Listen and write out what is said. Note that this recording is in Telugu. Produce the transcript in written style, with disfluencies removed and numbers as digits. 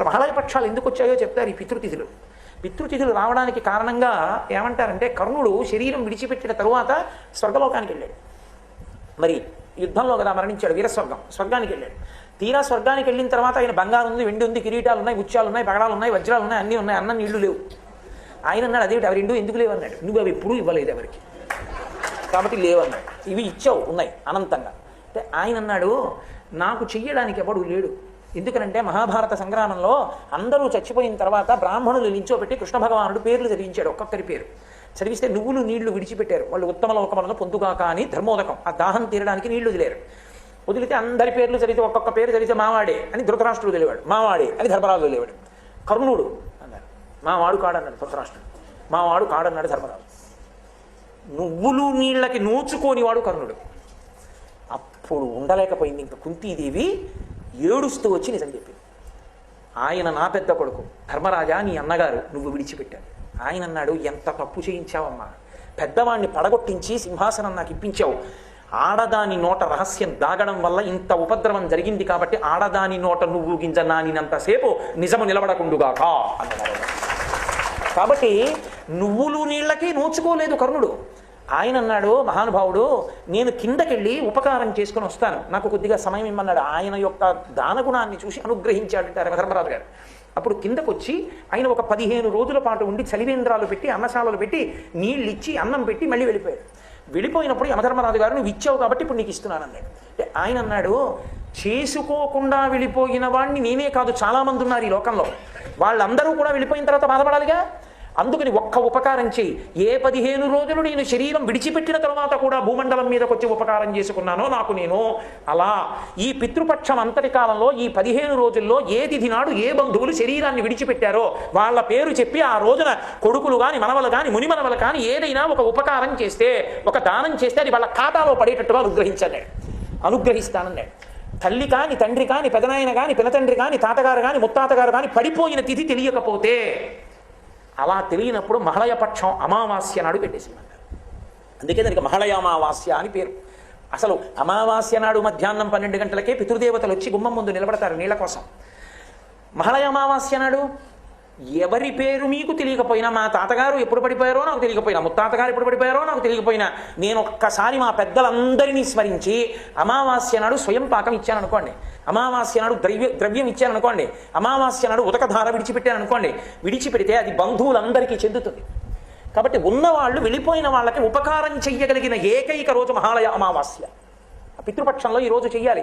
మహాలయ పక్షాలు ఎందుకు వచ్చాయో చెప్తారు ఈ పితృతిథులు. పితృతిథులు రావడానికి కారణంగా ఏమంటారంటే, కర్ణుడు శరీరం విడిచిపెట్టిన తరువాత స్వర్గలోకానికి వెళ్ళాడు. మరి యుద్ధంలో కదా మరణించాడు, వీరస్వర్గం, స్వర్గానికి వెళ్ళాడు. తీరా స్వర్గానికి వెళ్ళిన తర్వాత ఆయన బంగారం ఉంది, వెండి ఉంది, కిరీటాలు ఉన్నాయి, ముత్యాలు ఉన్నాయి, పగడాలు ఉన్నాయి, వజ్రాలు ఉన్నాయి, అన్నీ ఉన్నాయి, అన్నం నీళ్లు లేవు. ఆయన అన్నాడు, అదేమిటి అవి రెండు ఎందుకు లేవు అన్నాడు. నువ్వు అవి ఎప్పుడూ ఇవ్వలేదు ఎవరికి, కాబట్టి లేవన్నాడు. ఇవి ఇచ్చావు, ఉన్నాయి అనంతంగా. అంటే ఆయన అన్నాడు, నాకు చెయ్యడానికి ఎవడు లేడు. ఎందుకనంటే మహాభారత సంగ్రామంలో అందరూ చచ్చిపోయిన తర్వాత బ్రాహ్మణులు నించోబెట్టి కృష్ణ భగవానుడు పేర్లు చదివించాడు, ఒక్కొక్కరి పేరు చదివిస్తే నువ్వులు నీళ్లు విడిచిపెట్టారు. వాళ్ళు ఉత్తమ లోకములను పొందుగాక అని ధర్మోదకం, ఆ దాహం తీరడానికి నీళ్లు వదిలేరు. వదిలితే అందరి పేర్లు చదివితే ఒక్కొక్క పేరు చదివితే మావాడే అని ధృతరాష్ట్రుడు తెలివాడు, మావాడే అని ధర్మరాజు తెలివాడు. కర్ణుడు అన్నారు, మావాడు కాడన్నాడు ధృతరాష్ట్రుడు, మావాడు కాడన్నాడు ధర్మరాజు. నువ్వులు నీళ్ళకి నోచుకోనివాడు కర్ణుడు. అప్పుడు ఉండలేకపోయింది ఇంకా కుంతీదేవి, ఏడుస్తూ వచ్చి నిజం చెప్పింది. ఆయన నా పెద్ద కొడుకు, ధర్మరాజా నీ అన్నగారు, నువ్వు విడిచిపెట్టాను. ఆయన అన్నాడు, ఎంత తప్పు చేయించావమ్మా, పెద్దవాణ్ణి పడగొట్టించి సింహాసనం నాకు ఇప్పించావు. ఆడదాని నోట రహస్యం దాగడం వల్ల ఇంత ఉపద్రవం జరిగింది కాబట్టి ఆడదాని నోట నువ్వు గింజ నానినంతసేపు నిజము నిలబడకుండుగాక అన్నారు. కాబట్టి నువ్వులు నీళ్ళకి నోచుకోలేదు కర్ణుడు. ఆయన అన్నాడు, మహానుభావుడు, నేను కిందకెళ్ళి ఉపకారం చేసుకుని వస్తాను, నాకు కొద్దిగా సమయం ఇమ్మన్నాడు. ఆయన యొక్క దానగుణాన్ని చూసి అనుగ్రహించాడంటారు ధర్మరాజు గారు. అప్పుడు కిందకు వచ్చి ఆయన ఒక 15 రోజుల పాటు ఉండి చలివేంద్రాలు పెట్టి అన్నశాలలు పెట్టి నీళ్ళు ఇచ్చి అన్నం పెట్టి మళ్ళీ వెళ్ళిపోయాడు. వెళ్ళిపోయినప్పుడు యమధర్మరాజు గారు నువ్వు ఇచ్చావు కాబట్టి ఇప్పుడు నీకు ఇస్తున్నాను అన్నాడు. ఆయన అన్నాడు, చేసుకోకుండా వెళ్ళిపోయిన వాడిని నేనే కాదు చాలామంది ఉన్నారు ఈ లోకంలో, వాళ్ళందరూ కూడా వెళ్ళిపోయిన తర్వాత బాధపడాలిగా. అందుకని ఒక్క ఉపకారం చేయి. ఏ 15 రోజులు నేను శరీరం విడిచిపెట్టిన తర్వాత కూడా భూమండలం మీదకి వచ్చి ఉపకారం చేసుకున్నానో నాకు నేను, అలా ఈ పితృపక్షం అంతటి కాలంలో ఈ 15 రోజుల్లో ఏ తిథి నాడు ఏ బంధువులు శరీరాన్ని విడిచిపెట్టారో వాళ్ళ పేరు చెప్పి ఆ రోజున కొడుకులు కానీ మనవలు కానీ మునిమనవలు కానీ ఏదైనా ఒక ఉపకారం చేస్తే, ఒక దానం చేస్తే అది వాళ్ళ ఖాతాలో పడేటట్టుగా అనుగ్రహిస్తానన్నాడు. తల్లి కాని తండ్రి కాని పెదనాయన కాని పినతండ్రి కాని తాతగారు కాని ముత్తాతగారు కాని పడిపోయిన తిథి తెలియకపోతే, అలా తెలియనప్పుడు మహళయపక్షం అమావాస్య నాడు పెట్టేసిందంటారు. అందుకే దానికి మహళయ అమావాస్య అని పేరు. అసలు అమావాస్య నాడు మధ్యాహ్నం 12 గంటలకే పితృదేవతలు వచ్చి గుమ్మం ముందు నిలబడతారు నీళ్ల కోసం. మహళయ అమావాస్య నాడు ఎవరి పేరు మీకు తెలియకపోయినా, మా తాతగారు ఎప్పుడు పడిపోయారో నాకు తెలియకపోయినా, ముత్తాతగారు ఎప్పుడు పడిపోయారో నాకు తెలియకపోయినా, నేను ఒక్కసారి మా పెద్దలందరినీ స్మరించి అమావాస్య నాడు స్వయం పాకం ఇచ్చాను అనుకోండి, అమావాస్య నాడు ద్రవ్యం ఇచ్చాను అనుకోండి, అమావాస్య నాడు ఉదకధార విడిచిపెట్టాను అనుకోండి, విడిచిపెడితే అది బంధువులందరికీ చెందుతుంది. కాబట్టి ఉన్నవాళ్ళు వెళ్ళిపోయిన వాళ్ళకి ఉపకారం చెయ్యగలిగిన ఏకైక రోజు మహాలయ అమావాస్య. పితృపక్షంలో ఈ రోజు చెయ్యాలి.